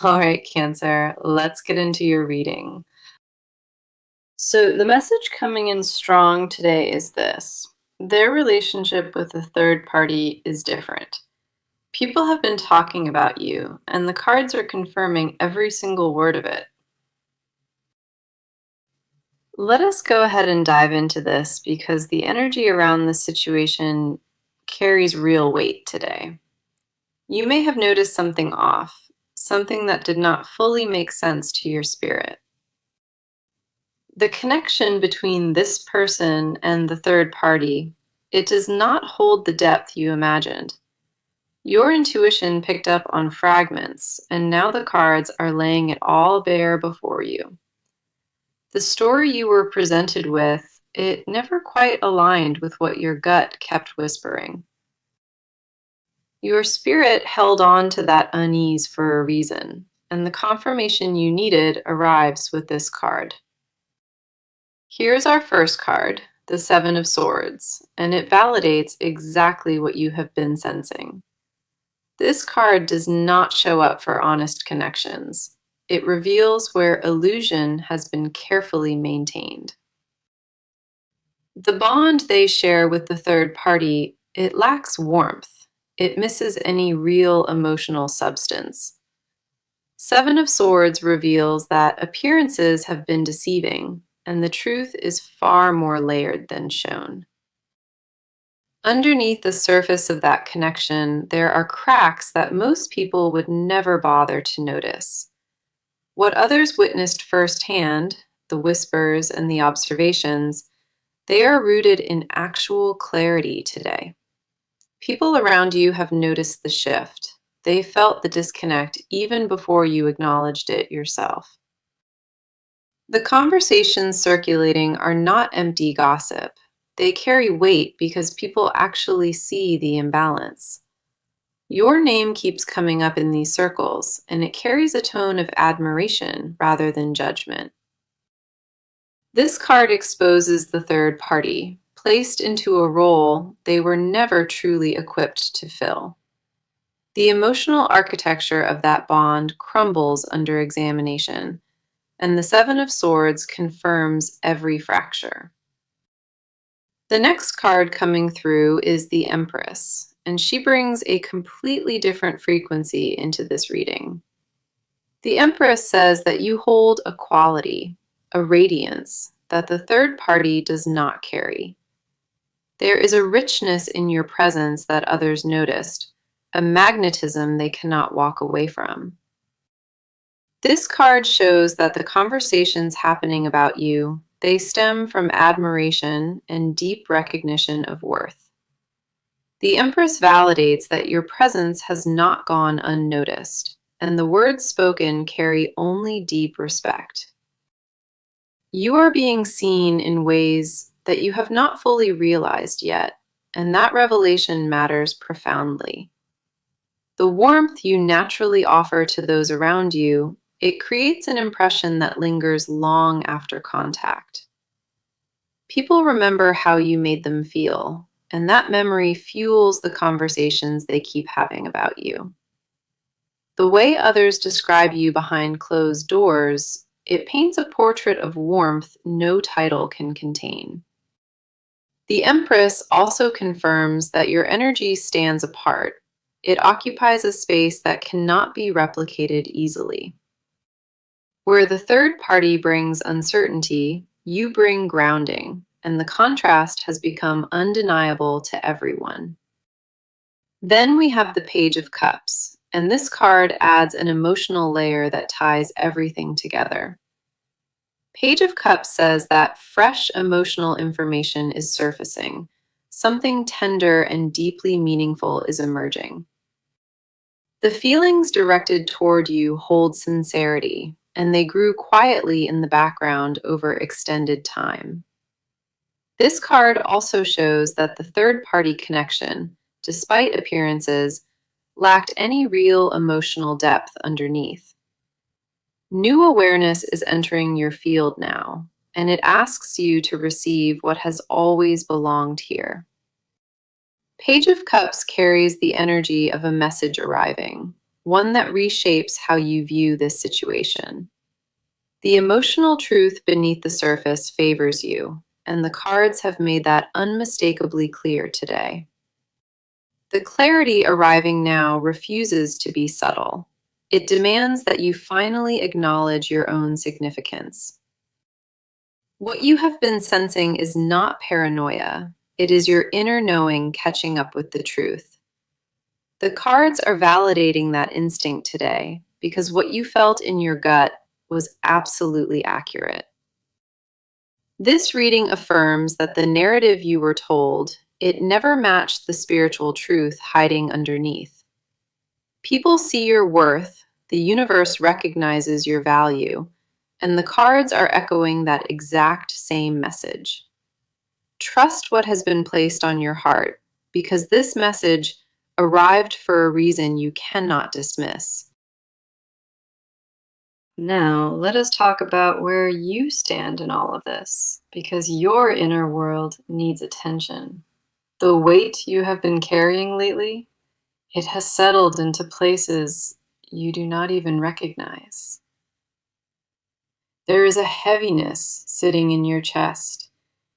All right, Cancer, let's get into your reading. So, the message coming in strong today is this: their relationship with a third party is different. People have been talking about you, and the cards are confirming every single word of it. Let us go ahead and dive into this because the energy around this situation carries real weight today. You may have noticed something off, something that did not fully make sense to your spirit. The connection between this person and the third party, it does not hold the depth you imagined. Your intuition picked up on fragments, and now the cards are laying it all bare before you. The story you were presented with, it never quite aligned with what your gut kept whispering. Your spirit held on to that unease for a reason, and the confirmation you needed arrives with this card. Here's our first card, the Seven of Swords, and it validates exactly what you have been sensing. This card does not show up for honest connections. It reveals where illusion has been carefully maintained. The bond they share with the third party, it lacks warmth. It misses any real emotional substance. Seven of Swords reveals that appearances have been deceiving, and the truth is far more layered than shown. Underneath the surface of that connection, there are cracks that most people would never bother to notice. What others witnessed firsthand, the whispers and the observations, they are rooted in actual clarity today. People around you have noticed the shift. They felt the disconnect even before you acknowledged it yourself. The conversations circulating are not empty gossip. They carry weight because people actually see the imbalance. Your name keeps coming up in these circles, and it carries a tone of admiration rather than judgment. This card exposes the third party, placed into a role they were never truly equipped to fill. The emotional architecture of that bond crumbles under examination, and the Seven of Swords confirms every fracture. The next card coming through is the Empress, and she brings a completely different frequency into this reading. The Empress says that you hold a quality, a radiance, that the third party does not carry. There is a richness in your presence that others noticed, a magnetism they cannot walk away from. This card shows that the conversations happening about you, they stem from admiration and deep recognition of worth. The Empress validates that your presence has not gone unnoticed, and the words spoken carry only deep respect. You are being seen in ways that you have not fully realized yet, and that revelation matters profoundly. The warmth you naturally offer to those around you, it creates an impression that lingers long after contact. People remember how you made them feel, and that memory fuels the conversations they keep having about you. The way others describe you behind closed doors, it paints a portrait of warmth no title can contain. The Empress also confirms that your energy stands apart. It occupies a space that cannot be replicated easily. Where the third party brings uncertainty, you bring grounding, and the contrast has become undeniable to everyone. Then we have the Page of Cups, and this card adds an emotional layer that ties everything together. Page of Cups says that fresh emotional information is surfacing. Something tender and deeply meaningful is emerging. The feelings directed toward you hold sincerity, and they grew quietly in the background over extended time. This card also shows that the third party connection, despite appearances, lacked any real emotional depth underneath. New awareness is entering your field now, and it asks you to receive what has always belonged here. Page of Cups carries the energy of a message arriving, one that reshapes how you view this situation. The emotional truth beneath the surface favors you, and the cards have made that unmistakably clear today. The clarity arriving now refuses to be subtle. It demands that you finally acknowledge your own significance. What you have been sensing is not paranoia, it is your inner knowing catching up with the truth. The cards are validating that instinct today because what you felt in your gut was absolutely accurate. This reading affirms that the narrative you were told, it never matched the spiritual truth hiding underneath. People see your worth, the universe recognizes your value, and the cards are echoing that exact same message. Trust what has been placed on your heart, because this message arrived for a reason you cannot dismiss. Now, let us talk about where you stand in all of this, because your inner world needs attention. The weight you have been carrying lately, it has settled into places you do not even recognize. There is a heaviness sitting in your chest,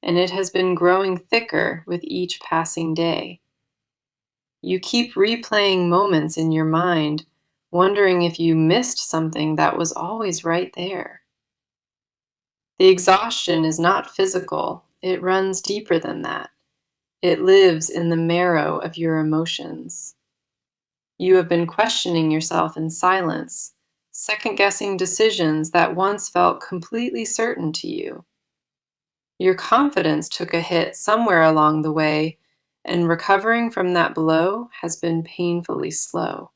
and it has been growing thicker with each passing day. You keep replaying moments in your mind, wondering if you missed something that was always right there. The exhaustion is not physical, it runs deeper than that. It lives in the marrow of your emotions. You have been questioning yourself in silence, second-guessing decisions that once felt completely certain to you. Your confidence took a hit somewhere along the way, and recovering from that blow has been painfully slow.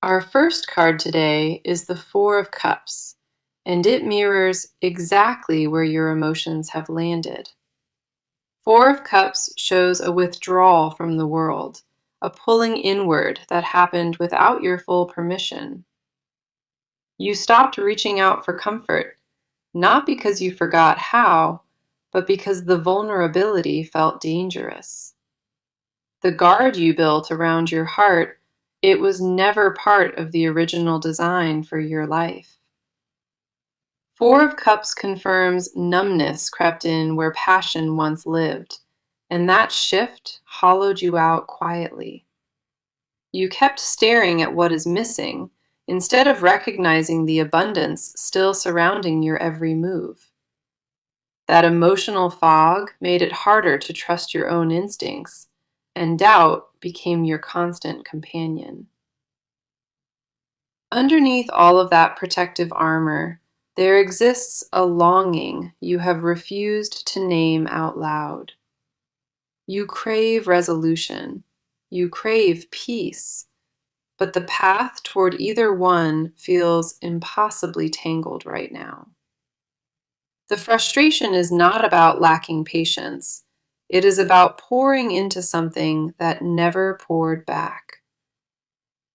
Our first card today is the Four of Cups, and it mirrors exactly where your emotions have landed. Four of Cups shows a withdrawal from the world, a pulling inward that happened without your full permission. You stopped reaching out for comfort, not because you forgot how, but because the vulnerability felt dangerous. The guard you built around your heart, it was never part of the original design for your life. Four of Cups confirms numbness crept in where passion once lived, and that shift hollowed you out quietly. You kept staring at what is missing, instead of recognizing the abundance still surrounding your every move. That emotional fog made it harder to trust your own instincts, and doubt became your constant companion. Underneath all of that protective armor, there exists a longing you have refused to name out loud. You crave resolution. You crave peace. But the path toward either one feels impossibly tangled right now. The frustration is not about lacking patience. It is about pouring into something that never poured back.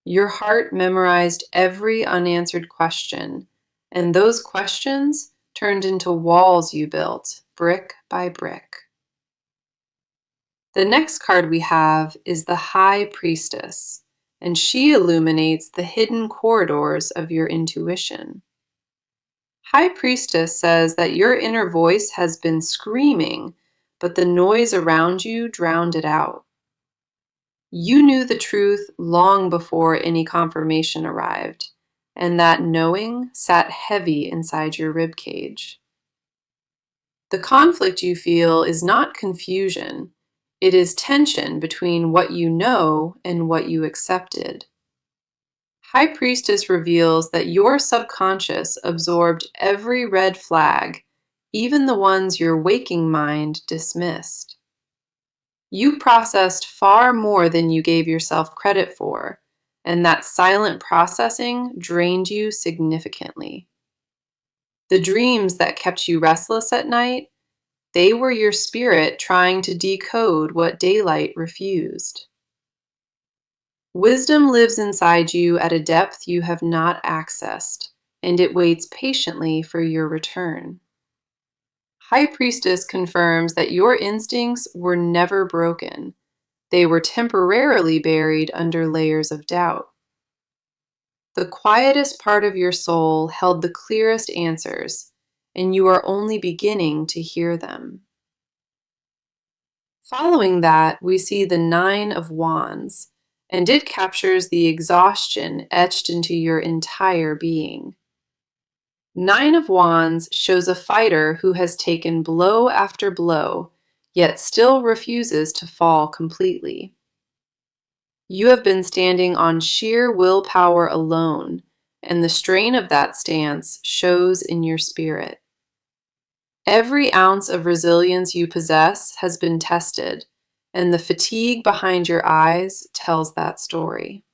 Your heart memorized every unanswered question, and those questions turned into walls you built, brick by brick. The next card we have is the High Priestess, and she illuminates the hidden corridors of your intuition. High Priestess says that your inner voice has been screaming, but the noise around you drowned it out. You knew the truth long before any confirmation arrived, and that knowing sat heavy inside your ribcage. The conflict you feel is not confusion, it is tension between what you know and what you accepted. High Priestess reveals that your subconscious absorbed every red flag, even the ones your waking mind dismissed. You processed far more than you gave yourself credit for, and that silent processing drained you significantly. The dreams that kept you restless at night, they were your spirit trying to decode what daylight refused. Wisdom lives inside you at a depth you have not accessed, and it waits patiently for your return. High Priestess confirms that your instincts were never broken, They were temporarily buried under layers of doubt. The quietest part of your soul held the clearest answers, and you are only beginning to hear them. Following that, we see the Nine of Wands, and it captures the exhaustion etched into your entire being. Nine of Wands shows a fighter who has taken blow after blow, yet still refuses to fall completely. You have been standing on sheer willpower alone, and the strain of that stance shows in your spirit. Every ounce of resilience you possess has been tested, and the fatigue behind your eyes tells that story.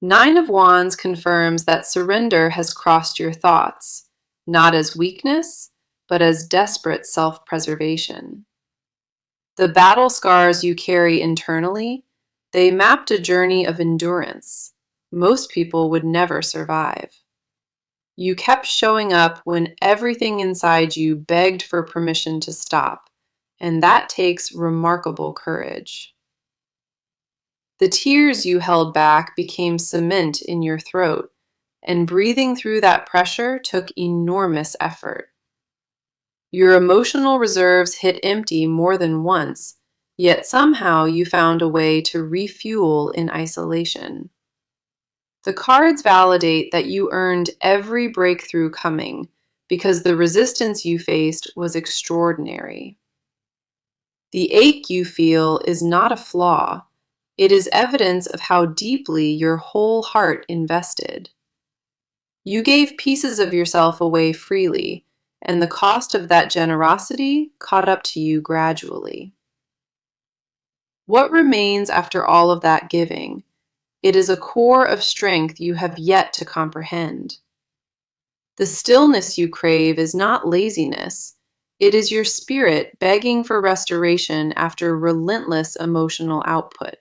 Nine of Wands confirms that surrender has crossed your thoughts, not as weakness, but as desperate self-preservation. The battle scars you carry internally, they mapped a journey of endurance most people would never survive. You kept showing up when everything inside you begged for permission to stop, and that takes remarkable courage. The tears you held back became cement in your throat, and breathing through that pressure took enormous effort. Your emotional reserves hit empty more than once, yet somehow you found a way to refuel in isolation. The cards validate that you earned every breakthrough coming because the resistance you faced was extraordinary. The ache you feel is not a flaw. It is evidence of how deeply your whole heart invested. You gave pieces of yourself away freely, and the cost of that generosity caught up to you gradually. What remains after all of that giving? It is a core of strength you have yet to comprehend. The stillness you crave is not laziness. It is your spirit begging for restoration after relentless emotional output.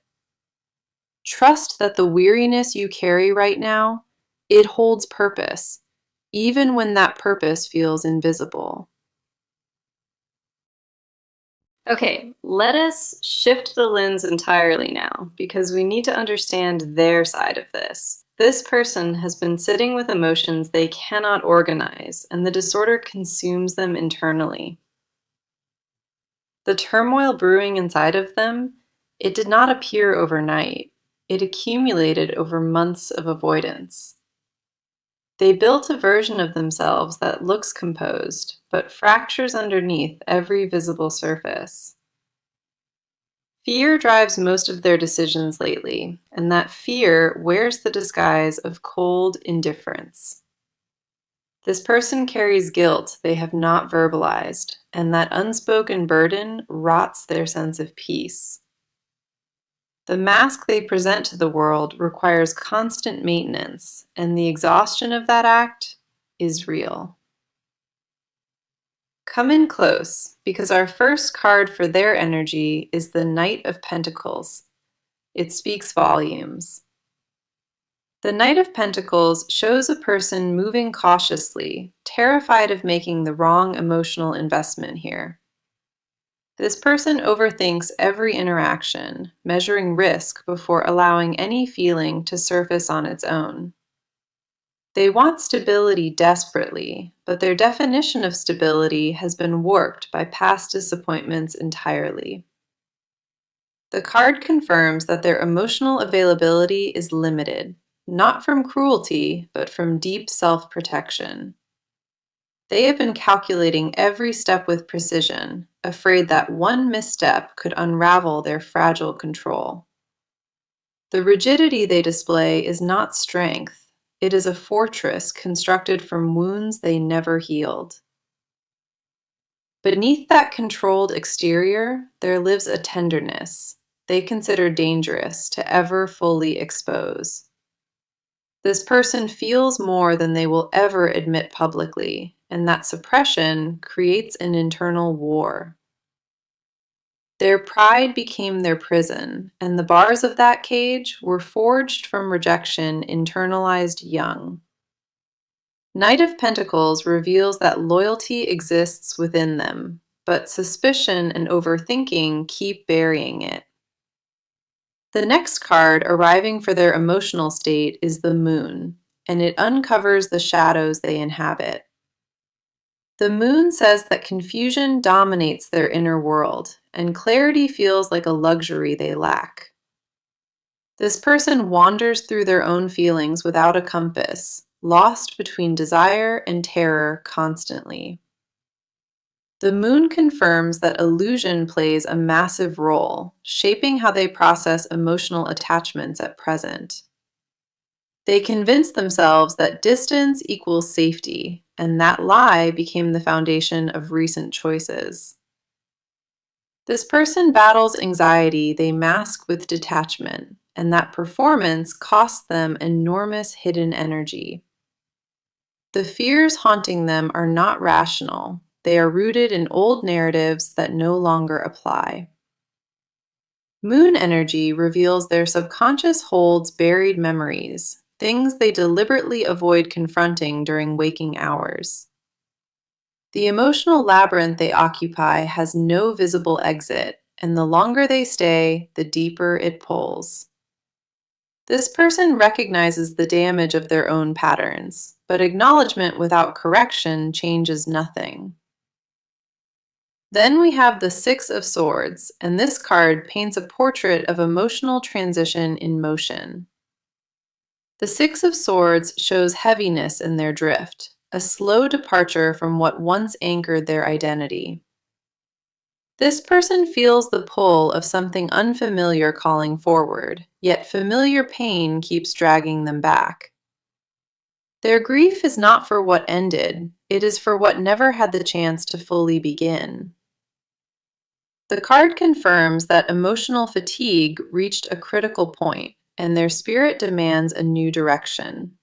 Trust that the weariness you carry right now, it holds purpose, even when that purpose feels invisible. Okay, let us shift the lens entirely now, because we need to understand their side of this. This person has been sitting with emotions they cannot organize, and the disorder consumes them internally. The turmoil brewing inside of them, it did not appear overnight. It accumulated over months of avoidance. They built a version of themselves that looks composed, but fractures underneath every visible surface. Fear drives most of their decisions lately, and that fear wears the disguise of cold indifference. This person carries guilt they have not verbalized, and that unspoken burden rots their sense of peace. The mask they present to the world requires constant maintenance, and the exhaustion of that act is real. Come in close, because our first card for their energy is the Knight of Pentacles. It speaks volumes. The Knight of Pentacles shows a person moving cautiously, terrified of making the wrong emotional investment here. This person overthinks every interaction, measuring risk before allowing any feeling to surface on its own. They want stability desperately, but their definition of stability has been warped by past disappointments entirely. The card confirms that their emotional availability is limited, not from cruelty, but from deep self-protection. They have been calculating every step with precision, afraid that one misstep could unravel their fragile control. The rigidity they display is not strength. It is a fortress constructed from wounds they never healed. Beneath that controlled exterior, there lives a tenderness they consider dangerous to ever fully expose. This person feels more than they will ever admit publicly, and that suppression creates an internal war. Their pride became their prison, and the bars of that cage were forged from rejection internalized young. Knight of Pentacles reveals that loyalty exists within them, but suspicion and overthinking keep burying it. The next card arriving for their emotional state is the Moon, and it uncovers the shadows they inhabit. The Moon says that confusion dominates their inner world, and clarity feels like a luxury they lack. This person wanders through their own feelings without a compass, lost between desire and terror constantly. The Moon confirms that illusion plays a massive role, shaping how they process emotional attachments at present. They convince themselves that distance equals safety, and that lie became the foundation of recent choices. This person battles anxiety they mask with detachment, and that performance costs them enormous hidden energy. The fears haunting them are not rational. They are rooted in old narratives that no longer apply. Moon energy reveals their subconscious holds buried memories, things they deliberately avoid confronting during waking hours. The emotional labyrinth they occupy has no visible exit, and the longer they stay, the deeper it pulls. This person recognizes the damage of their own patterns, but acknowledgement without correction changes nothing. Then we have the Six of Swords, and this card paints a portrait of emotional transition in motion. The Six of Swords shows heaviness in their drift, a slow departure from what once anchored their identity. This person feels the pull of something unfamiliar calling forward, yet familiar pain keeps dragging them back. Their grief is not for what ended, it is for what never had the chance to fully begin. The card confirms that emotional fatigue reached a critical point, and their spirit demands a new direction.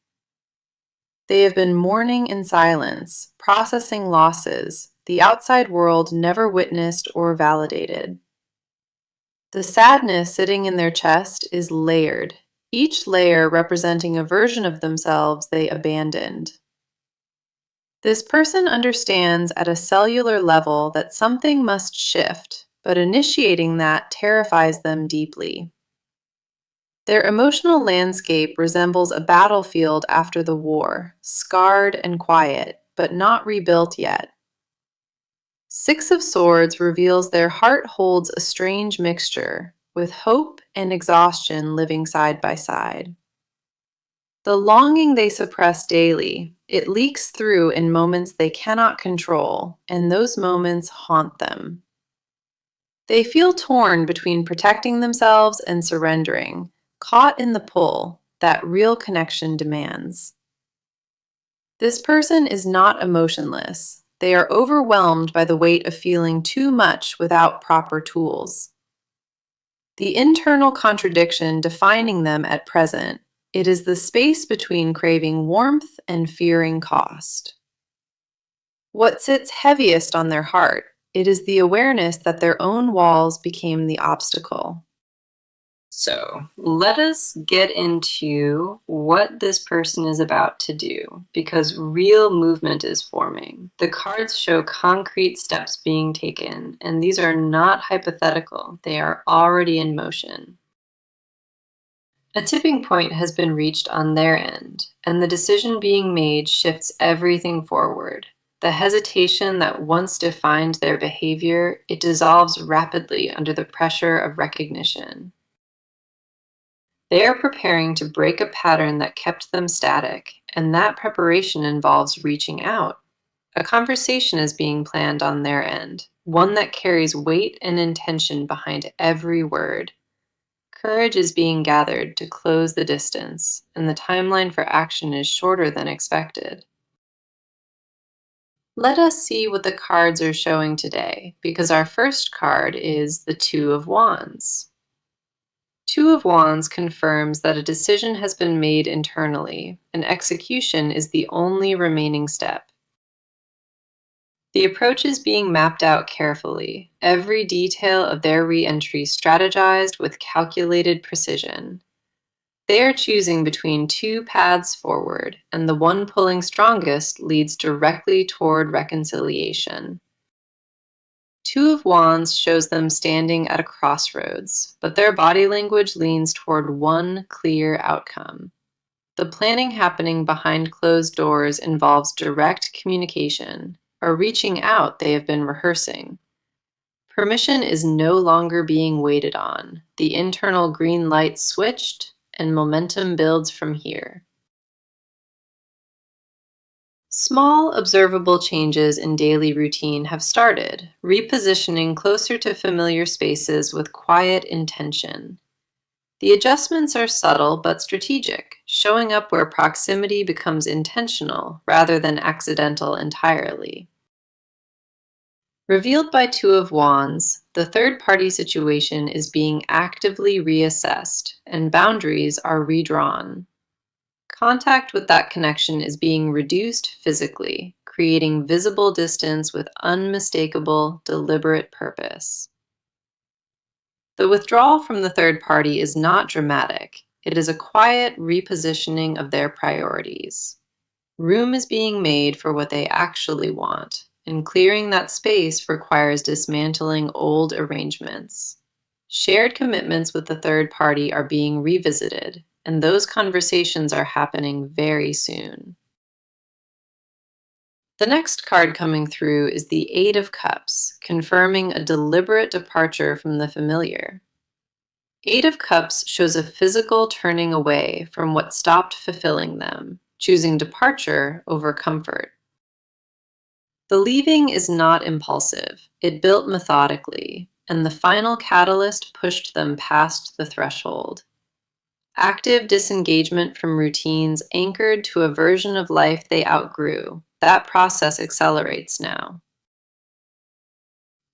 They have been mourning in silence, processing losses the outside world never witnessed or validated. The sadness sitting in their chest is layered, each layer representing a version of themselves they abandoned. This person understands at a cellular level that something must shift, but initiating that terrifies them deeply. Their emotional landscape resembles a battlefield after the war, scarred and quiet, but not rebuilt yet. Six of Swords reveals their heart holds a strange mixture, with hope and exhaustion living side by side. The longing they suppress daily, it leaks through in moments they cannot control, and those moments haunt them. They feel torn between protecting themselves and surrendering, caught in the pull that real connection demands. This person is not emotionless. They are overwhelmed by the weight of feeling too much without proper tools. The internal contradiction defining them at present, it is the space between craving warmth and fearing cost. What sits heaviest on their heart, it is the awareness that their own walls became the obstacle. So let us get into what this person is about to do, because real movement is forming. The cards show concrete steps being taken, and these are not hypothetical. They are already in motion. A tipping point has been reached on their end, and the decision being made shifts everything forward. The hesitation that once defined their behavior, it dissolves rapidly under the pressure of recognition. They are preparing to break a pattern that kept them static, and that preparation involves reaching out. A conversation is being planned on their end, one that carries weight and intention behind every word. Courage is being gathered to close the distance, and the timeline for action is shorter than expected. Let us see what the cards are showing today, because our first card is the Two of Wands. Two of Wands confirms that a decision has been made internally, and execution is the only remaining step. The approach is being mapped out carefully, every detail of their re-entry strategized with calculated precision. They are choosing between two paths forward, and the one pulling strongest leads directly toward reconciliation. Two of Wands shows them standing at a crossroads, but their body language leans toward one clear outcome. The planning happening behind closed doors involves direct communication, or reaching out they have been rehearsing. Permission is no longer being waited on. The internal green light switched, and momentum builds from here. Small, observable changes in daily routine have started, repositioning closer to familiar spaces with quiet intention. The adjustments are subtle but strategic, showing up where proximity becomes intentional rather than accidental entirely. Revealed by Two of Wands, the third-party situation is being actively reassessed, and boundaries are redrawn. Contact with that connection is being reduced physically, creating visible distance with unmistakable, deliberate purpose. The withdrawal from the third party is not dramatic. It is a quiet repositioning of their priorities. Room is being made for what they actually want, and clearing that space requires dismantling old arrangements. Shared commitments with the third party are being revisited, and those conversations are happening very soon. The next card coming through is the Eight of Cups, confirming a deliberate departure from the familiar. Eight of Cups shows a physical turning away from what stopped fulfilling them, choosing departure over comfort. The leaving is not impulsive. It built methodically, and the final catalyst pushed them past the threshold. Active disengagement from routines anchored to a version of life they outgrew. That process accelerates now.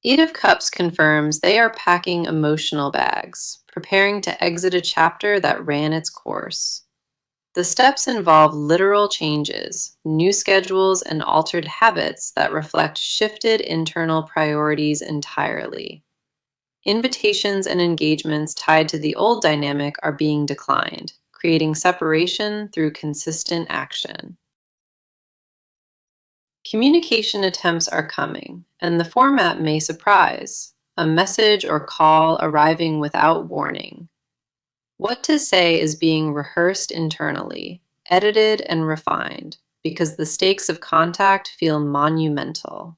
Eight of Cups confirms they are packing emotional bags, preparing to exit a chapter that ran its course. The steps involve literal changes, new schedules, and altered habits that reflect shifted internal priorities entirely. Invitations and engagements tied to the old dynamic are being declined, creating separation through consistent action. Communication attempts are coming, and the format may surprise, a message or call arriving without warning. What to say is being rehearsed internally, edited and refined, because the stakes of contact feel monumental.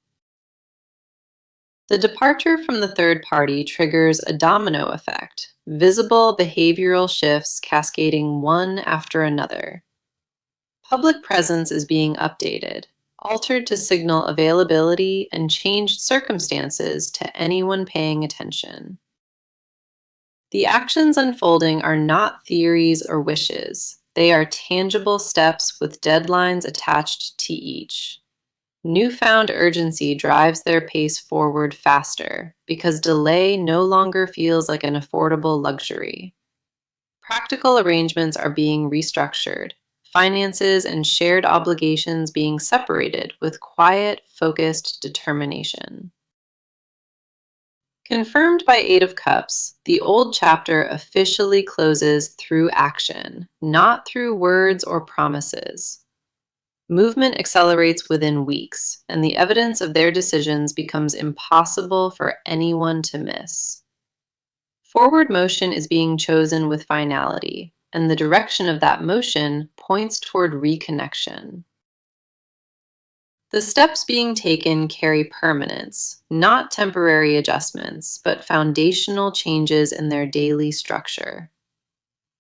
The departure from the third party triggers a domino effect, visible behavioral shifts cascading one after another. Public presence is being updated, altered to signal availability and changed circumstances to anyone paying attention. The actions unfolding are not theories or wishes. They are tangible steps with deadlines attached to each. Newfound urgency drives their pace forward faster because delay no longer feels like an affordable luxury. Practical arrangements are being restructured, finances and shared obligations being separated with quiet, focused determination. Confirmed by Eight of Cups, the old chapter officially closes through action, not through words or promises. Movement accelerates within weeks, and the evidence of their decisions becomes impossible for anyone to miss. Forward motion is being chosen with finality, and the direction of that motion points toward reconnection. The steps being taken carry permanence, not temporary adjustments, but foundational changes in their daily structure.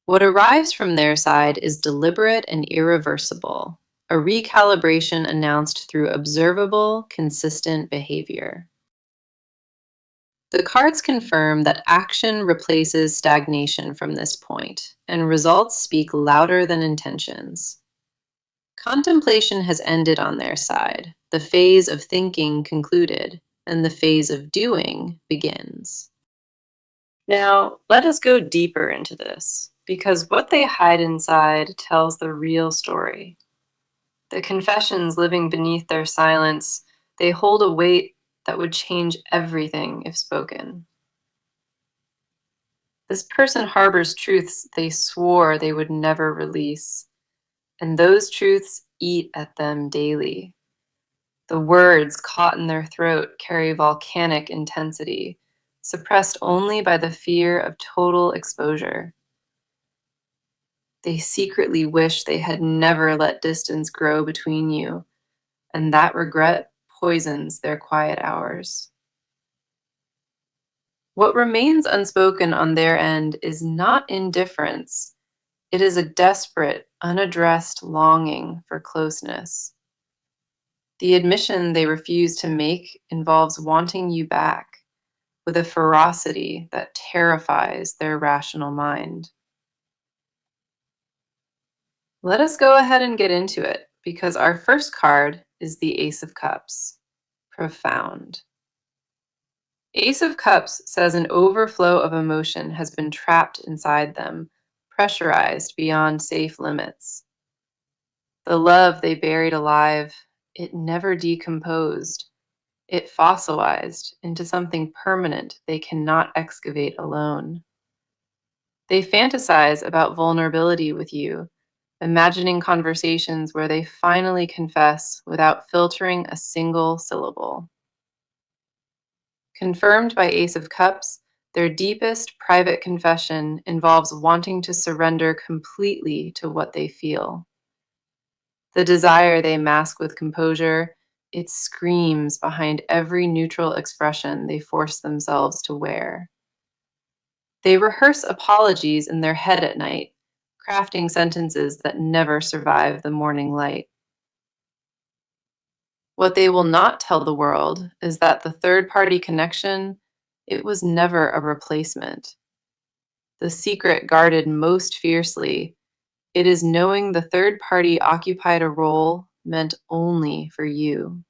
What arrives from their side is deliberate and irreversible, a recalibration announced through observable, consistent behavior. The cards confirm that action replaces stagnation from this point, and results speak louder than intentions. Contemplation has ended on their side, the phase of thinking concluded, and the phase of doing begins. Now, let us go deeper into this, because what they hide inside tells the real story. The confessions living beneath their silence, they hold a weight that would change everything if spoken. This person harbors truths they swore they would never release, and those truths eat at them daily. The words caught in their throat carry volcanic intensity, suppressed only by the fear of total exposure. They secretly wish they had never let distance grow between you, and that regret poisons their quiet hours. What remains unspoken on their end is not indifference, it is a desperate, unaddressed longing for closeness. The admission they refuse to make involves wanting you back with a ferocity that terrifies their rational mind. Let us go ahead and get into it because our first card is the Ace of Cups. Profound. Ace of Cups says an overflow of emotion has been trapped inside them, pressurized beyond safe limits. The love they buried alive, it never decomposed. It fossilized into something permanent they cannot excavate alone. They fantasize about vulnerability with you, imagining conversations where they finally confess without filtering a single syllable. Confirmed by Ace of Cups, their deepest private confession involves wanting to surrender completely to what they feel. The desire they mask with composure, it screams behind every neutral expression they force themselves to wear. They rehearse apologies in their head at night, crafting sentences that never survive the morning light. What they will not tell the world is that the third-party connection, it was never a replacement. The secret guarded most fiercely, it is knowing the third party occupied a role meant only for you.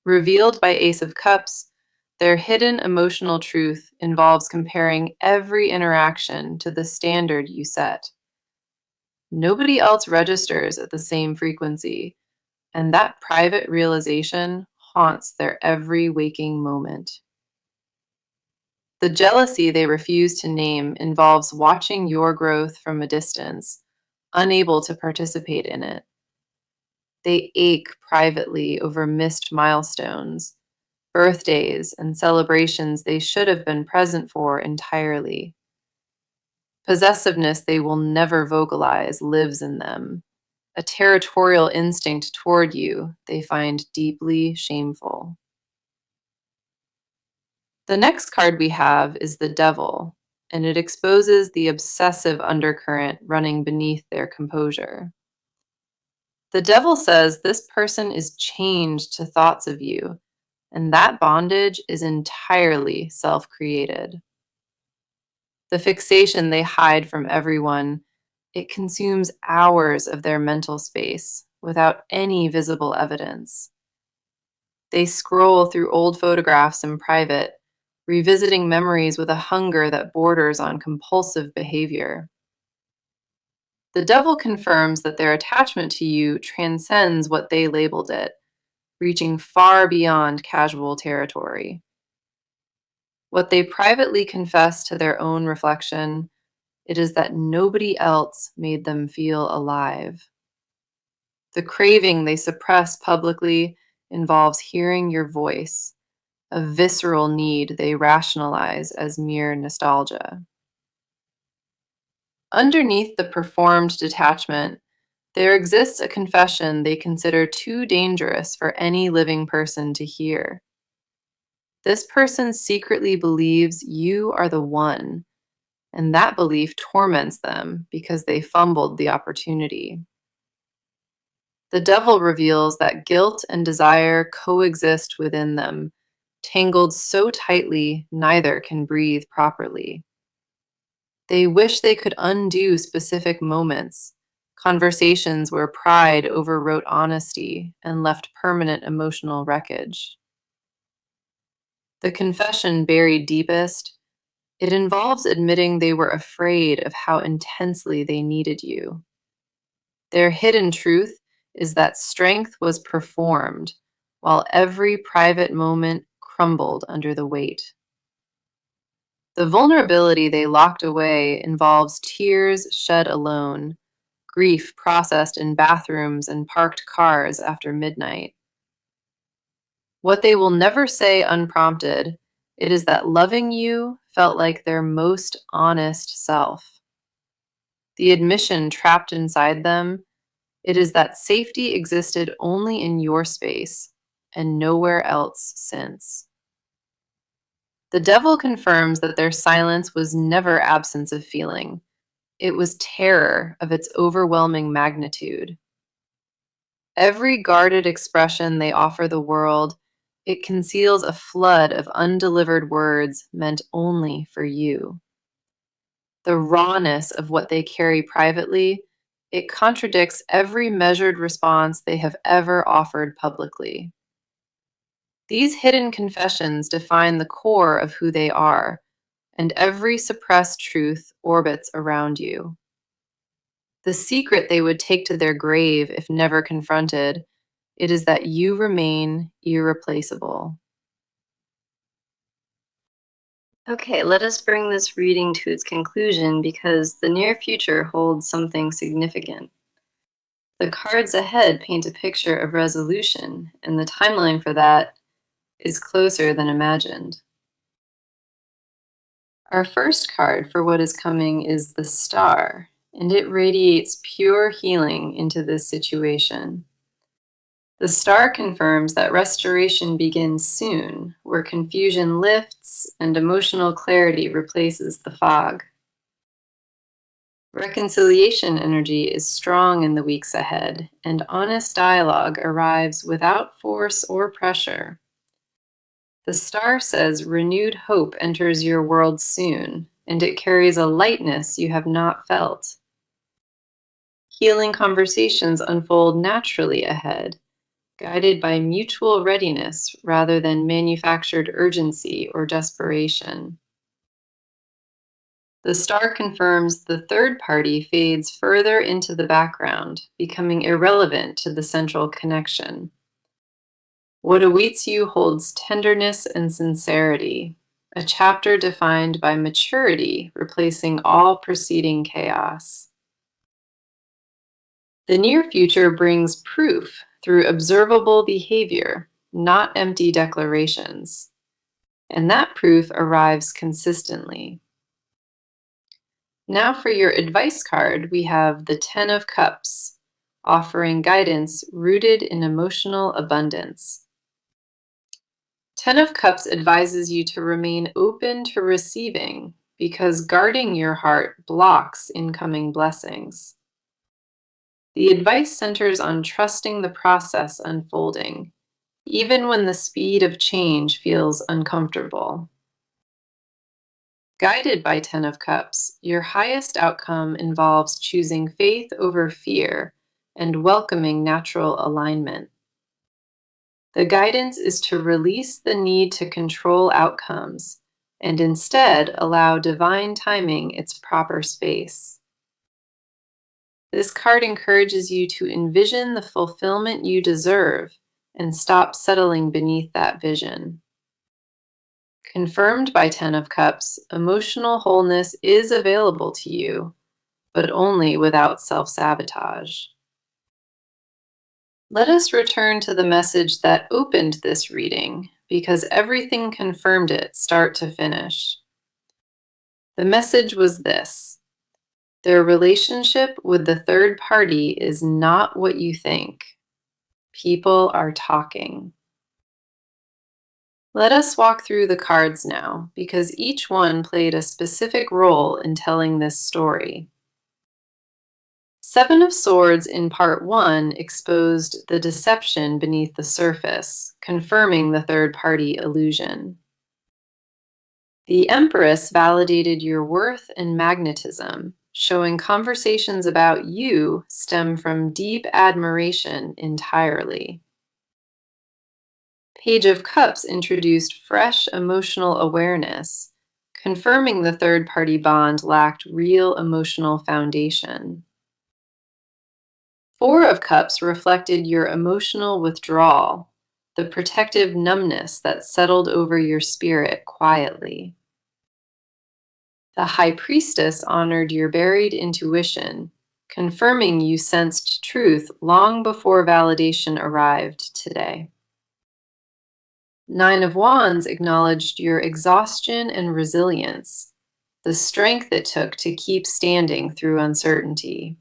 Revealed by Ace of Cups, their hidden emotional truth involves comparing every interaction to the standard you set. Nobody else registers at the same frequency, and that private realization haunts their every waking moment. The jealousy they refuse to name involves watching your growth from a distance, unable to participate in it. They ache privately over missed milestones, birthdays, and celebrations they should have been present for entirely. Possessiveness they will never vocalize lives in them, a territorial instinct toward you they find deeply shameful. The next card we have is the Devil, and it exposes the obsessive undercurrent running beneath their composure. The Devil says this person is chained to thoughts of you, and that bondage is entirely self-created. The fixation they hide from everyone, it consumes hours of their mental space without any visible evidence. They scroll through old photographs in private, revisiting memories with a hunger that borders on compulsive behavior. The Devil confirms that their attachment to you transcends what they labeled it, reaching far beyond casual territory. What they privately confess to their own reflection, it is that nobody else made them feel alive. The craving they suppress publicly involves hearing your voice, a visceral need they rationalize as mere nostalgia. Underneath the performed detachment, there exists a confession they consider too dangerous for any living person to hear. This person secretly believes you are the one, and that belief torments them because they fumbled the opportunity. The Devil reveals that guilt and desire coexist within them, tangled so tightly neither can breathe properly. They wish they could undo specific moments, conversations where pride overwrote honesty and left permanent emotional wreckage. The confession buried deepest, it involves admitting they were afraid of how intensely they needed you. Their hidden truth is that strength was performed, while every private moment crumbled under the weight. The vulnerability they locked away involves tears shed alone, grief processed in bathrooms and parked cars after midnight. What they will never say unprompted, it is that loving you felt like their most honest self. The admission trapped inside them, it is that safety existed only in your space and nowhere else since. The devil confirms that their silence was never absence of feeling. It was terror of its overwhelming magnitude. Every guarded expression they offer the world, it conceals a flood of undelivered words meant only for you. The rawness of what they carry privately, it contradicts every measured response they have ever offered publicly. These hidden confessions define the core of who they are, and every suppressed truth orbits around you. The secret they would take to their grave if never confronted, it is that you remain irreplaceable. Okay, let us bring this reading to its conclusion because the near future holds something significant. The cards ahead paint a picture of resolution, and the timeline for that is closer than imagined. Our first card for what is coming is the Star, and it radiates pure healing into this situation. The Star confirms that restoration begins soon, where confusion lifts and emotional clarity replaces the fog. Reconciliation energy is strong in the weeks ahead, and honest dialogue arrives without force or pressure. The Star says renewed hope enters your world soon, and it carries a lightness you have not felt. Healing conversations unfold naturally ahead, guided by mutual readiness rather than manufactured urgency or desperation. The Star confirms the third party fades further into the background, becoming irrelevant to the central connection. What awaits you holds tenderness and sincerity, a chapter defined by maturity, replacing all preceding chaos. The near future brings proof through observable behavior, not empty declarations. And that proof arrives consistently. Now for your advice card, we have the Ten of Cups, offering guidance rooted in emotional abundance. Ten of Cups advises you to remain open to receiving because guarding your heart blocks incoming blessings. The advice centers on trusting the process unfolding, even when the speed of change feels uncomfortable. Guided by Ten of Cups, your highest outcome involves choosing faith over fear and welcoming natural alignment. The guidance is to release the need to control outcomes and instead allow divine timing its proper space. This card encourages you to envision the fulfillment you deserve and stop settling beneath that vision. Confirmed by Ten of Cups, emotional wholeness is available to you, but only without self-sabotage. Let us return to the message that opened this reading, because everything confirmed it start to finish. The message was this: their relationship with the third party is not what you think. People are talking. Let us walk through the cards now, because each one played a specific role in telling this story. Seven of Swords in part 1 exposed the deception beneath the surface, confirming the third-party illusion. The Empress validated your worth and magnetism, showing conversations about you stem from deep admiration entirely. Page of Cups introduced fresh emotional awareness, confirming the third-party bond lacked real emotional foundation. Four of Cups reflected your emotional withdrawal, the protective numbness that settled over your spirit quietly. The High Priestess honored your buried intuition, confirming you sensed truth long before validation arrived today. Nine of Wands acknowledged your exhaustion and resilience, the strength it took to keep standing through uncertainty.